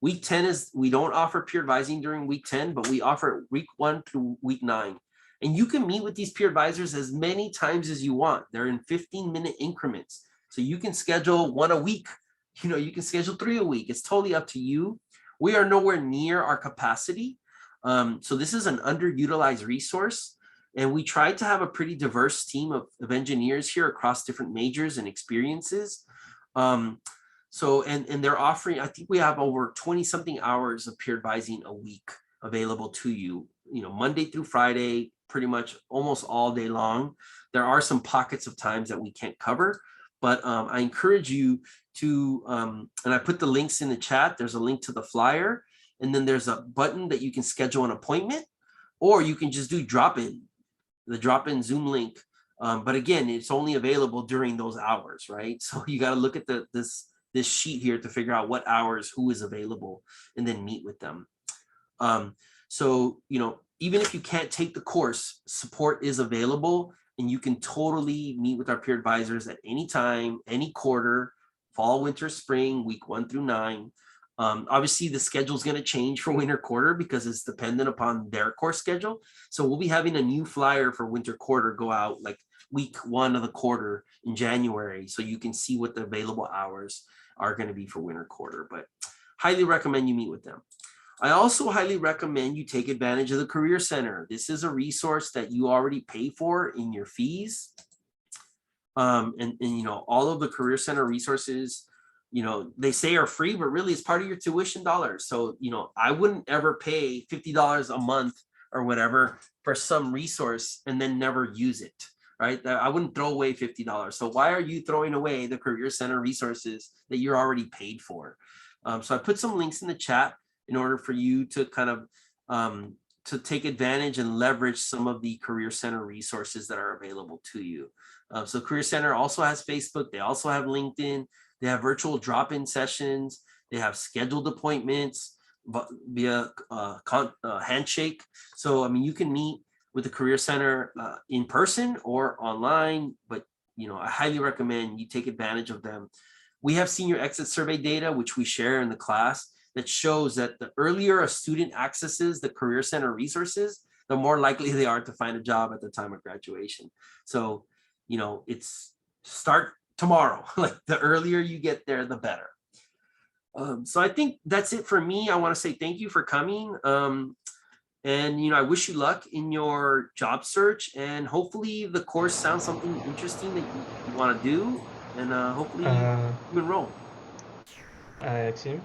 Week 10 is, we don't offer peer advising during week 10, but we offer it week 1 through week 9. And you can meet with these peer advisors as many times as you want. They're in 15-minute increments. So you can schedule 1 a week. You can schedule 3 a week. It's totally up to you. We are nowhere near our capacity. So this is an underutilized resource. And we try to have a pretty diverse team of engineers here across different majors and experiences. So they're offering, I think we have over 20-something hours of peer advising a week available to you, Monday through Friday, pretty much almost all day long. There are some pockets of times that we can't cover, but I encourage you to, and I put the links in the chat. There's a link to the flyer, and then there's a button that you can schedule an appointment, or you can just do the drop-in Zoom link. But again, it's only available during those hours, right? So you got to look at this sheet here to figure out what hours who is available, and then meet with them. So, even if you can't take the course, support is available, and you can totally meet with our peer advisors at any time, any quarter, fall, winter, spring, week 1 through 9. Obviously, the schedule is going to change for winter quarter because it's dependent upon their course schedule. So we'll be having a new flyer for winter quarter go out like week 1 of the quarter in January. So you can see what the available hours are going to be for winter quarter, but highly recommend you meet with them. I also highly recommend you take advantage of the Career Center. This is a resource that you already pay for in your fees. And all of the Career Center resources, they say are free, but really it's part of your tuition dollars. So, I wouldn't ever pay $50 a month or whatever for some resource and then never use it, right? I wouldn't throw away $50. So why are you throwing away the Career Center resources that you're already paid for? So I put some links in the chat in order for you to kind of to take advantage and leverage some of the Career Center resources that are available to you. So Career Center also has Facebook. They also have LinkedIn. They have virtual drop-in sessions. They have scheduled appointments via Handshake. So, you can meet with the Career Center in person or online, but, I highly recommend you take advantage of them. We have senior exit survey data, which we share in the class, that shows that the earlier a student accesses the Career Center resources, the more likely they are to find a job at the time of graduation. So, it's start tomorrow. Like the earlier you get there, the better. So I think that's it for me. I want to say thank you for coming. And, I wish you luck in your job search, and hopefully the course sounds something interesting that you want to do, and hopefully Uh, you enroll. Acing.